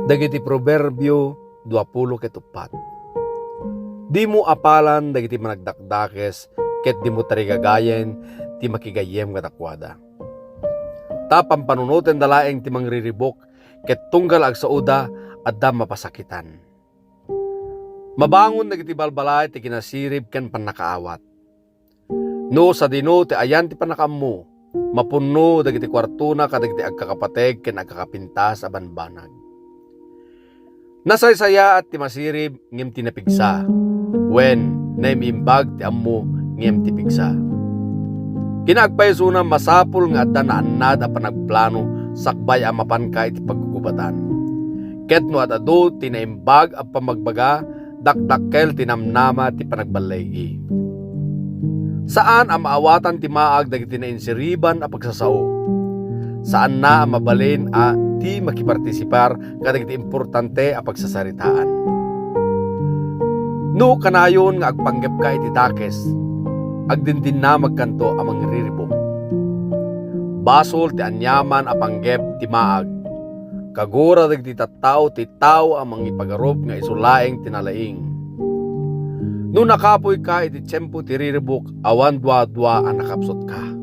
Dagiti proverbio 24. Di mo apalan dagiti managdakdakes ket di mo tarigagayen ti makigayem nga dakwada. Tapang panunutin dalaeng ti mangriribok ket tunggal agsauda adda mapasakitan. Mabangon dagiti balbalay ti kinasirib ken pannakaawat. No sa dino ti ayan ti panakaammo, mapunno dagiti kwartuna kadagiti agkakapateg ken agkakapintas a banbanag. Nasaysaya at ti masirib ngem ti napigsa, wen naimimbag ti ammo ngem ti pigsa. Kinaagpaysuna masapul nga adda naannad a panagplano sakbay a mapanka iti pagkukubatan. Ket no adado ti naimbag a pamagbaga dakdakkel ti namnama ti panagballaygi. Saan ang maawatan ti maag dagiti nainsiriban a pagsasao? Saan na ang mabalin a ti makipartisipar kadagiti importante a pagsasaritaan? No kanayon nga agpanggep ka iti dakes, agdindin na magkanto a mangriribok. Basol ti anyaman a panggep ti maag, kagura dagiti tattao ti tao ang mangipagarup nga isulaeng tinalaing. No nakapoy ka iti tiyempo ti riribok, awan dwa-dwa ang nakapsot ka.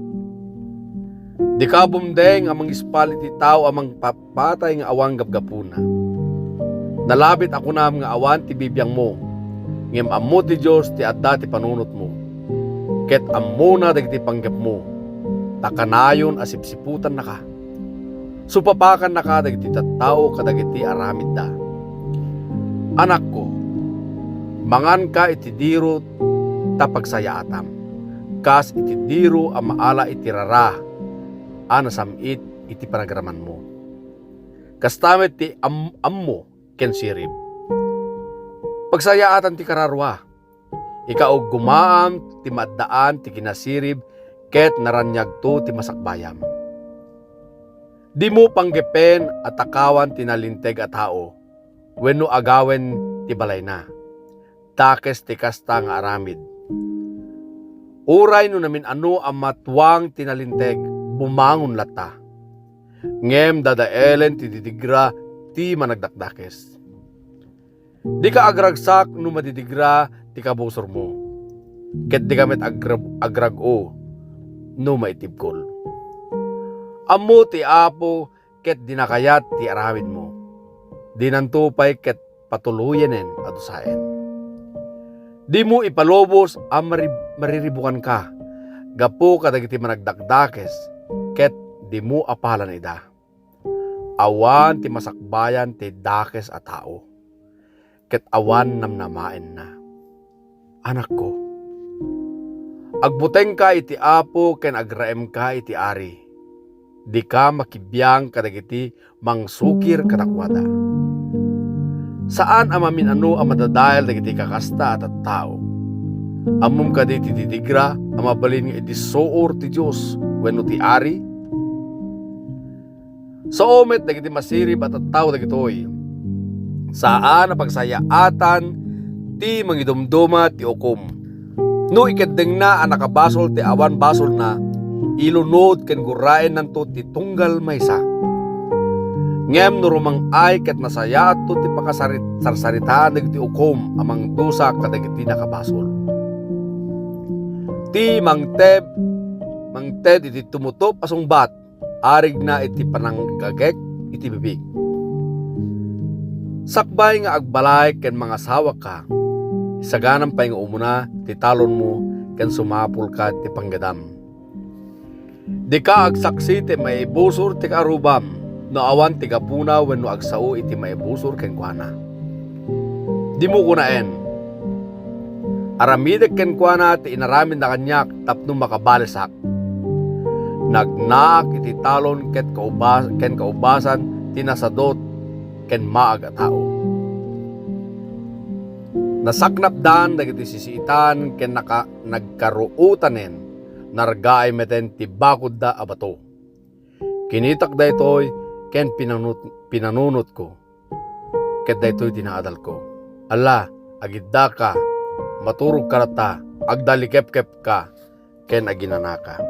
Di ka bumdeng amang ispal iti tao amang papatay nga awang gabgapuna. Nalabit ako nam nga awan ti bibiyang mo, ngem ammo ti Diyos ti adda ti panunot mo. Ket ammo na dagiti panggep mo, takanayon asipsiputan na ka. Supapakan na ka dagiti tattao kadagiti aramid da. Anak ko, mangan ka iti diro tapagsayatam, kas iti diro a maala iti rara, anasamit iti panagraman mo. Kastamet ti ammo ken sirib. Pagsayaatan ti kararwa, ikaw gumaam ti maddaan ti kinasirib ket naranyag to ti masakbayam. Di mo panggepen at takawan ti nalinteg a tao, wenno agawen ti balay na. Dakes ti kasta nga aramid. Uray no namin ano ang matwang tinalinteg, bumangon lata. Ngem dadaelen ti didigra ti managdakdakes. Di ka agragsak no madidigra ti kabusor mo. Ket di kamet agrag-o no maitibkol. Ammo ti apo ket dinakayat ti aramid mo. Dinantupay ket patuluyenen adusaen. Di mo ipalobos ang mariribukan ka, gapo kadagiti managdakdakes, ket di mo apalan ida. Awan ti masakbayan ti dakes a tao, ket awan namnamaen na. Anak ko, agbuteng ka iti apo ken agraem ka iti ari. Di ka makibiyang kadagiti mangsukir kadakwada. Saan amamin ano ang madadayal dagiti kakasta at tao? Amom ka di titidigra ang mabalin nga iti soor ti Diyos wenno ti ari? Sa omet dagiti masirib at tao dagitoy. Saan ang pagsayaatan ti mangidumduma ti ukom? No ikadeng na ang nakabasol ti awan basol na, ilunod ken guraen nanto ti tunggal maysa. Ngem no rumang ay ket masayaat to ti pakasarsaritaan dagiti ukom amang dusa kadagiti nakabasol. Ti mangted iti tumutop asungbat, arig na iti pananggagek iti bibig. Sakbay nga agbalay ken mga sawa ka, isaganam pay nga umuna ti talon mo ken sumapul ka ti panggadam. Di ka agsaksi ti maibusor ti karubam, no awan ti gapuna wenno agsao iti maibusor ken kuana. Di mo kunaen. Aramidek ken kuana ti inaramid na kanyak tapno makabalesak. Nagnaak iti talon ken kaubasan ti nasadot ken maag a tao. Nasaknap dan dagiti sisiitan ken nagkaruutanen, nargaay meten ti bakod da abato. Kinitak daytoy ken pinanunot ko, ket daytoy dinaadal ko. Ala, agidda ka, maturog karata, agdalikep-kep ka, ken aginanaka.